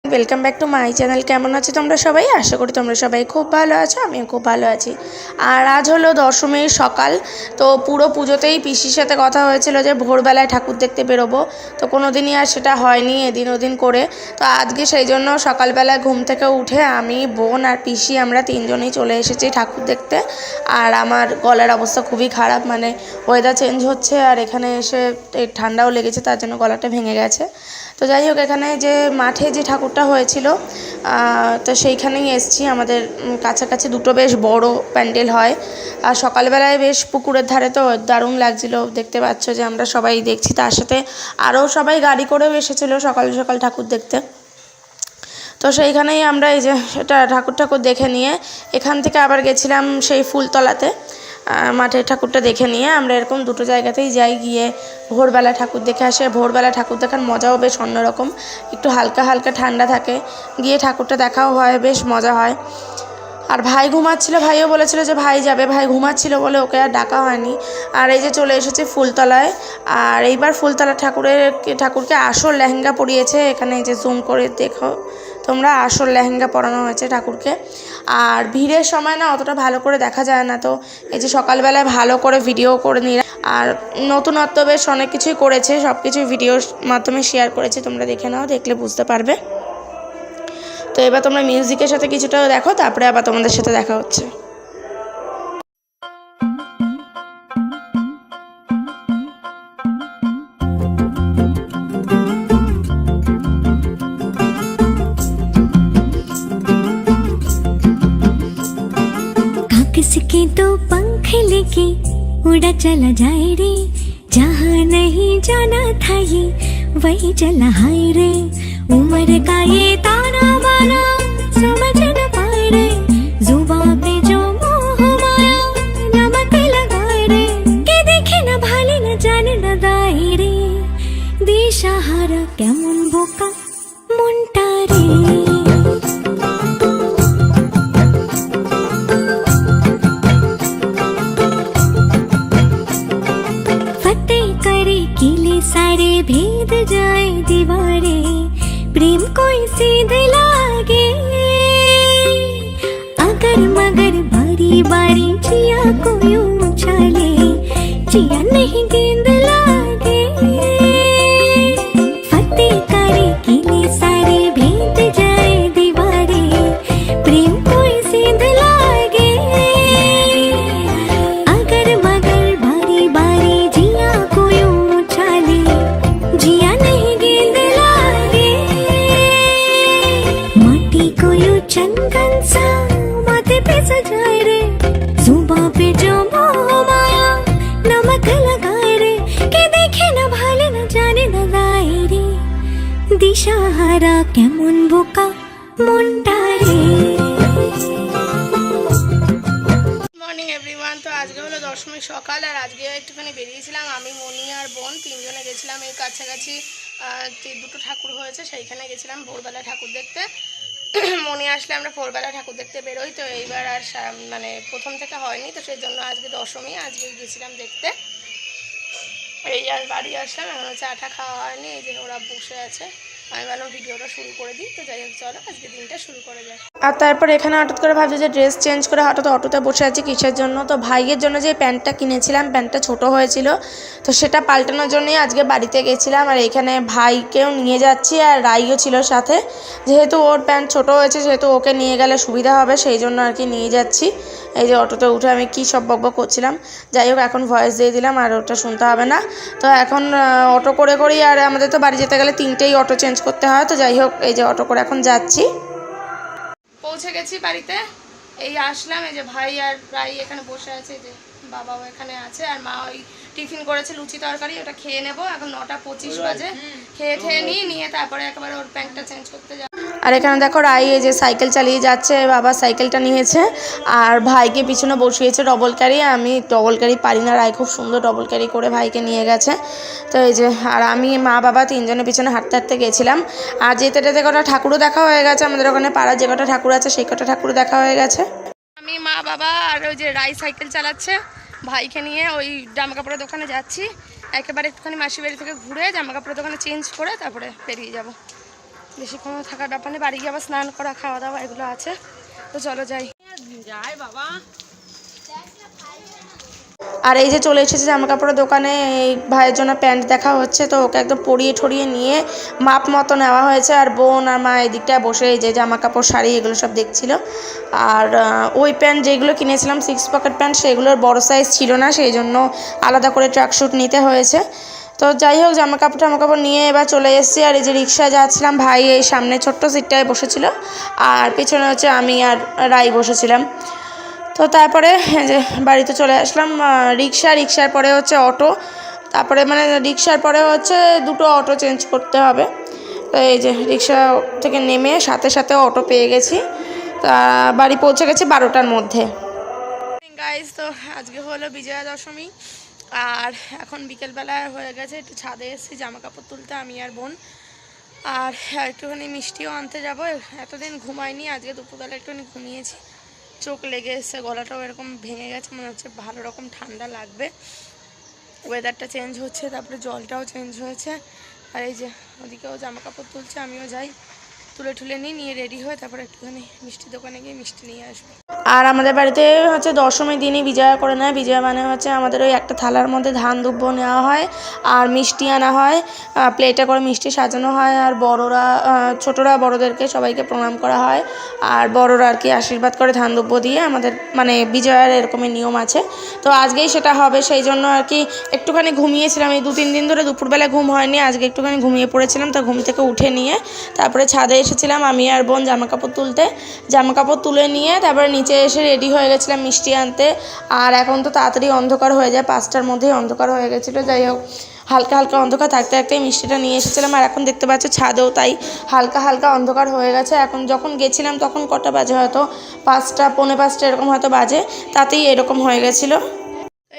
Welcome back to my channel. केमन आछो तोमरा सबाई? आशा करी तोमरा सबाई खूब भालो आछो, आमिओ खूब भालो आछि। और आज हलो दशमीर सकाल, तो पुरो पुजोतेई पिसिर साथे कथा हयेछिलो जे भोरबेलाय ठाकुर देखते बेरोबो, तो कोनोदिनई आर सेटा हयनि एदिन ओदिन करे। तो आजके सेई जोन्नो सकालबेला घुम थेके उठे आमी बोन और पिसि आमरा तीनजनेई चले एसेछि ठाकुर देखते। और आमार गलार अवस्था खूबই खाराप, माने ওয়েদার চেঞ্জ হচ্ছে আর এখানে এসে ঠান্ডাও লেগেছে, তার জন্য গলাটা ভেঙে গেছে। তো যাই হোক, এখানে যে মাঠে যে ঠাকুরটা হয়েছিল তো সেইখানেই এসেছি। আমাদের কাছাকাছি দুটো বেশ বড় প্যান্ডেল হয়, আর সকালবেলায় বেশ পুকুরের ধারে, তো দারুণ লাগছিল। দেখতে পাচ্ছ যে আমরা সবাই দেখছি, তার সাথে আরও সবাই গাড়ি করেও এসেছিলো সকাল সকাল ঠাকুর দেখতে। তো সেইখানেই আমরা এই যে সেটা ঠাকুর দেখে নিয়ে এখান থেকে আবার গেছিলাম সেই ফুলতলাতে। মাঠের ঠাকুরটা দেখে নিয়ে আমরা এরকম দুটো জায়গাতেই যাই, গিয়ে ভোরবেলা ঠাকুর দেখে আসে। ভোরবেলা ঠাকুর দেখার মজাও বেশ অন্যরকম, একটু হালকা হালকা ঠান্ডা থাকে, গিয়ে ঠাকুরটা দেখাও হয়, বেশ মজা হয়। আর ভাই ঘুমাচ্ছিল, ভাইও বলেছিল যে ভাই যাবে, ভাই ঘুমাচ্ছিল বলে ওকে আর ডাকা হয়নি। আর এই যে চলে এসেছি ফুলতলায়। আর এইবার ফুলতলা ঠাকুরকে আসল লেহেঙ্গা পরিয়েছে, এখানে এই যে জুম করে দেখো তোমরা, আসল লেহেঙ্গা পরানো হয়েছে ঠাকুরকে। আর ভিড়ের সময় না অতটা ভালো করে দেখা যায় না, তো এই যে সকালবেলায় ভালো করে ভিডিও করে নিলাম। আর নতুনত্ব বেশ অনেক কিছুই করেছে, সব কিছুই ভিডিওর মাধ্যমে শেয়ার করেছে, তোমরা দেখে নাও, দেখলে বুঝতে পারবে। তো এবার তোমরা মিউজিকের সাথে কিছুটা দেখো, তারপরে আবার তোমাদের সাথে দেখা হচ্ছে। किसके तो पंख लेके उड़ा चला जाए रे, जहाँ नहीं जाना था ये वही चला हाय रे। उम्र का ये ताना बाना समझ न पाए रे, जुबान पे जो मोह माया नमक लगाए रे। के देखे न भाले न जाने न दाए रे, दिशाहारा केमन बोका मुंटा रे। सारे भेद जाए दीवारे, प्रेम कोई सीध लागे। अगर मगर बारी बारी जिया को यूं उछाले, जिया नहीं गेंद लागे। फतेह करे किले सारे भेद जाए दीवारे, प्रेम कोई सीध लागे। अगर मगर बारी बारी जिया को यूं जिया नहीं गेंद लागे। माटी को यू चंदन सा माथे पे सजाए रे, जुबां पे जो मोह माया नमक लगाए रे। के देखे न भाले न जाने न गाए रे, दिशाहारा केमन बोका मुंडा रे। Morning everyone. তো আজকে হলো দশমীর সকাল, আর আজকে একটুখানি বেরিয়েছিলাম আমি, মনি আর বোন, তিনজনে গেছিলাম এই কাছাকাছি দুটো ঠাকুর হয়েছে সেইখানে গেছিলাম ভোরবেলা ঠাকুর দেখতে। মনি আসলে আমরা ভোরবেলা ঠাকুর দেখতে বেরোই, তো এইবার আর মানে প্রথম থেকে হয়নি, তো সেই জন্য আজকে দশমী, আজকে গেছিলাম দেখতে। এই আর বাড়ি আসলাম, এখনও চাটা খাওয়া হয়নি, এই যে ওরা বসে আছে। আমি ভাবলাম ভিডিওটা শুরু করে দিই, তো যাই হোক চলো আজকে দিনটা শুরু করে যায়। আর তারপর এখানে হঠাৎ করে ভাবছি যে ড্রেস চেঞ্জ করে হঠাৎ অটোতে বসে আছি কিসের জন্য। তো ভাইয়ের জন্য যে প্যান্টটা কিনেছিলাম, প্যান্টটা ছোট হয়েছিল, তো সেটা পাল্টানোর জন্যই আজকে বাড়িতে গেছিলাম। আর এখানে ভাইকেও নিয়ে যাচ্ছি, আর রাইও ছিল সাথে, যেহেতু ওর প্যান্ট ছোট হয়েছে, সেহেতু ওকে নিয়ে গেলে সুবিধা হবে, সেই জন্য আর কি নিয়ে যাচ্ছি। এই যে অটোতে উঠে আমি কী সব বকবক করছিলাম, যাই হোক এখন ভয়েস দিয়ে দিলাম, আর ওটা শুনতে হবে না। তো এখন অটো করে করেই, আর আমাদের তো বাড়ি যেতে গেলে 3টেই অটো চেঞ্জ করতে হয়, তো যাই হোক এই যে অটো করে এখন যাচ্ছি। পৌঁছে গেছি বাড়িতে, এই আসলাম, এই যে ভাই আর রাই এখানে বসে আছে, যে বাবাও এখানে আছে, আর মা ওই টিফিন করেছে লুচি তরকারি, ওটা খেয়ে নেবো। এখন 9:25 বাজে, খেয়ে নিয়ে তারপরে একেবারে ওর প্যান্টটা চেঞ্জ করতে যাবো। আর এখানে দেখো রাই এই যে সাইকেল চালিয়ে যাচ্ছে, বাবা সাইকেলটা নিয়েছে, আর ভাইকে পিছনে বসিয়েছে ডবল ক্যারি। আমি ডবল ক্যারি পারি না, রাই খুব সুন্দর ডবল ক্যারি করে ভাইকে নিয়ে গেছে। তো এই যে আর আমি মা বাবা তিনজনের পিছনে হাঁটতে হাঁটতে গেছিলাম। আর যেতে যেতে কটা ঠাকুরও দেখা হয়ে গেছে, আমাদের ওখানে পাড়ার যে কটা ঠাকুর আছে সেই কটা ঠাকুরও দেখা হয়ে গেছে। আমি মা বাবা আর ওই যে রাই সাইকেল চালাচ্ছে, ভাইকে নিয়ে ওই জামা কাপড়ের দোকানে যাচ্ছি। একেবারে একটুখানি মাসি বাড়ি থেকে ঘুরে জামা কাপড়ের দোকানে চেঞ্জ করে তারপরে বেরিয়ে যাব। বেশিক্ষণ থাকার ব্যাপার নেই, বাড়ি গিয়ে আবার স্নান করা, খাওয়া দাওয়া এগুলো আছে। তো চলো যাই। যাই বাবা। আর এই যে চলে এসেছে জামা কাপড়ের দোকানে, এই ভাইয়ের জন্য প্যান্ট দেখা হচ্ছে, তো ওকে একদম পরিয়ে ঠরিয়ে নিয়ে মাপ মতো নেওয়া হয়েছে। আর বোন আর মা এই দিকটায় বসে এই যে জামা কাপড় শাড়ি এগুলো সব দেখছিল। আর ওই প্যান্ট যেগুলো কিনেছিলাম 6 পকেট প্যান্ট, সেগুলোর বড় সাইজ ছিল না, সেই জন্য আলাদা করে ট্র্যাকস্যুট নিতে হয়েছে। তো যাই হোক, জামা কাপড় নিয়ে এবার চলে এসেছি। আর এই যে রিক্সায় যাচ্ছিলাম, ভাই এই সামনে ছোট্ট সিটটায় বসেছিল, আর পেছনে হচ্ছে আমি আর রাই বসেছিলাম। তো তারপরে যে বাড়িতে চলে আসলাম। রিক্সার পরে হচ্ছে অটো, তারপরে মানে রিক্সার পরে হচ্ছে দুটো অটো চেঞ্জ করতে হবে। তো এই যে রিক্সা থেকে নেমে সাথে সাথে অটো পেয়ে গেছি। তা বাড়ি পৌঁছে গেছি 12টার মধ্যে। গাইজ, তো আজকে হলো বিজয়া দশমী, আর এখন বিকেলবেলা হয়ে গেছে, একটু ছাদে এসেছি জামা কাপড় তুলতে আমি আর বোন। আর একটুখানি মিষ্টিও আনতে যাবো। এতদিন ঘুমাইনি, আজকে দুপুরবেলা একটুখানি ঘুমিয়েছি, চোখ লেগে এসছে, গলাটাও এরকম ভেঙে গেছে, মনে হচ্ছে ভালো রকম ঠান্ডা লাগবে। ওয়েদারটা চেঞ্জ হচ্ছে, তারপরে জলটাও চেঞ্জ হয়েছে। আর এই যে ওদিকেও জামা কাপড় তুলছে, আমিও যাই, তুলে নিয়ে রেডি হয়ে তারপরে একটুখানি মিষ্টির দোকানে গিয়ে মিষ্টি নিয়ে আসবো। আর আমাদের বাড়িতে হচ্ছে দশমীর দিনই বিজয়া করে নেয়। বিজয়া মানে হচ্ছে আমাদের ওই একটা থালার মধ্যে ধান দুব্য নেওয়া হয়, আর মিষ্টি আনা হয়, প্লেটে করে মিষ্টি সাজানো হয়, আর বড়রা ছোটরা বড়দেরকে সবাইকে প্রণাম করা হয়, আর বড়রা আর কি আশীর্বাদ করে ধান দুব্য দিয়ে। আমাদের মানে বিজয়ার এরকমই নিয়ম আছে। তো আজকেই সেটা হবে, সেই জন্য আর কি একটুখানি ঘুমিয়েছিলাম। এই 2-3 দিন ধরে দুপুরবেলা ঘুম হয়নি, আজকে একটুখানি ঘুমিয়ে পড়েছিলাম। তো ঘুম থেকে উঠে নিয়ে তারপরে ছাদে এসেছিলাম আমি আর বোন জামা কাপড় তুলতে। জামা কাপড় তুলে নিয়ে তারপরে নিচে এসে রেডি হয়ে গেছিলাম মিষ্টি আনতে। আর এখন তো তাড়াতাড়ি অন্ধকার হয়ে যায়, 5টার মধ্যেই অন্ধকার হয়ে গেছিলো। যাই হোক, হালকা হালকা অন্ধকার থাকতে থাকতেই মিষ্টিটা নিয়ে এসেছিলাম। আর এখন দেখতে পাচ্ছ ছাদেও তাই হালকা হালকা অন্ধকার হয়ে গেছে। এখন যখন গেছিলাম তখন কটা বাজে, হয়তো 5টা, পৌনে 5টা এরকম হয়তো বাজে, তাতেই এরকম হয়ে গেছিলো।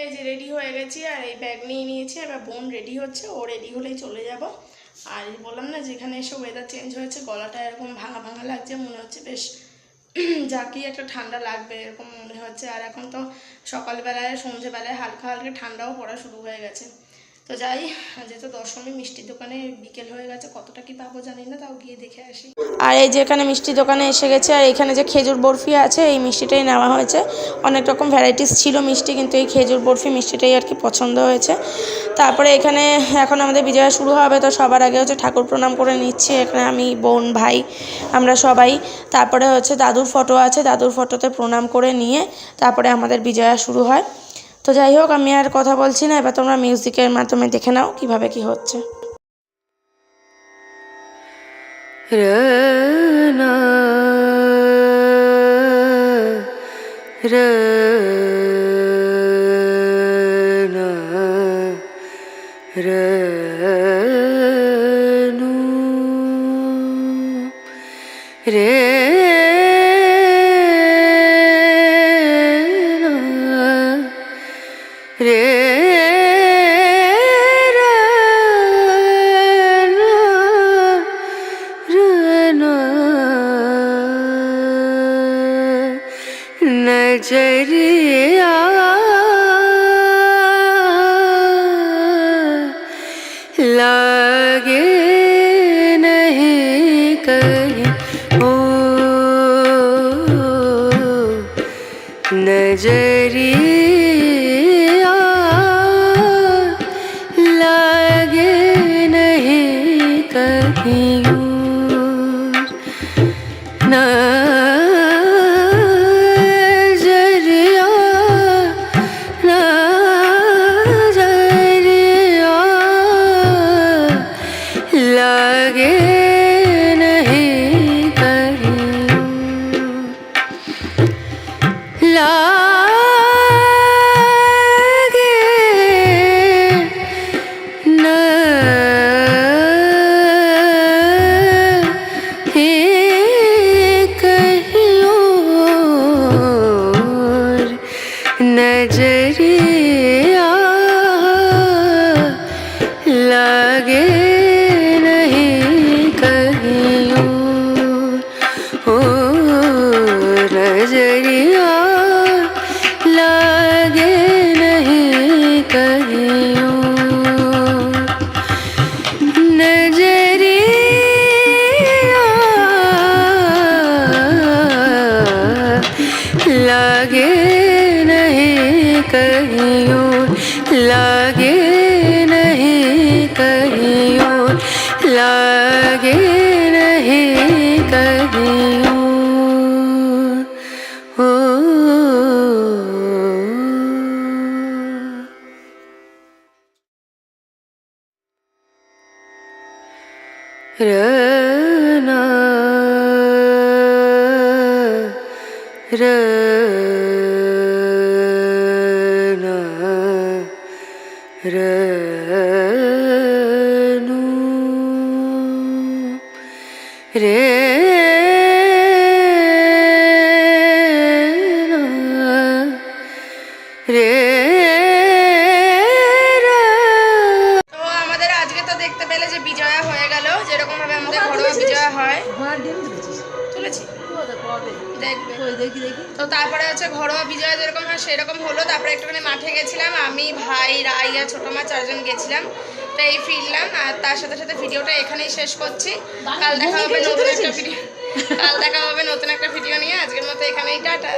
এই যে রেডি হয়ে গেছি, আর এই ব্যাগ নিয়ে নিয়েছি। এবার বোন রেডি হচ্ছে, ও রেডি হলেই চলে যাব। আর বললাম না, যেখানে এসে ওয়েদার চেঞ্জ হয়েছে, গলাটা এরকম ভাঙা ভাঙা লাগছে, মনে হচ্ছে বেশ যাকেই একটা ঠান্ডা লাগবে এরকম মনে হচ্ছে। আর এখন তো সকালবেলায় সন্ধ্যেবেলায় হালকা হালকা ঠান্ডাও পড়া শুরু হয়ে গেছে। তো যাই, যেহেতু দশমী মিষ্টির দোকানে বিকেল হয়ে গেছে, কতটা কি পাবো জানি না, তাও গিয়ে দেখে আসি। আর এই যে এখানে মিষ্টির দোকানে এসে গেছে, আর এখানে যে খেজুর বরফি আছে, এই মিষ্টিটাই নেওয়া হয়েছে। অনেক রকম ভ্যারাইটিস ছিল মিষ্টি, কিন্তু এই খেজুর বরফি মিষ্টিটাই আর কি পছন্দ হয়েছে। তারপরে এখানে এখন আমাদের বিজয়া শুরু হবে, তো সবার আগে হচ্ছে ঠাকুর প্রণাম করে নিচ্ছি। এখানে আমি, বোন, ভাই, আমরা সবাই। তারপরে হচ্ছে দাদুর ফটো আছে, দাদুর ফটোতে প্রণাম করে নিয়ে তারপরে আমাদের বিজয়া শুরু হয়। তো যাই হোক, আমি আর কথা বলছি না, এবার তোমরা মিউজিকের মাধ্যমে দেখে নাও কিভাবে কি হচ্ছে। नजरिया लागे नहीं कहीं ओ नजरिया लागे नहीं कहीं रना रना रनु रे रे তো আমাদের আজকে তো দেখতে পেলে যে বিজয়া হয়ে গেল, যেরকম ভাবে আমাদের ঘরোয়া বিজয়া হয়। তুলেছি দেখবে। তো তারপরে হচ্ছে ঘরোয়া বিজয়া যেরকম হয় সেরকম হলো। তারপরে একটুখানি মাঠে গেছিলাম, আমি, ভাই, রাই আর ছোটো মা 4 জন গেছিলাম। তো এই ফিরলাম, আর তার সাথে সাথে ভিডিওটা এখানেই শেষ করছি। কাল দেখা হবে নতুন একটা ভিডিও নিয়ে। আজকের মতো এখানেই টাটা।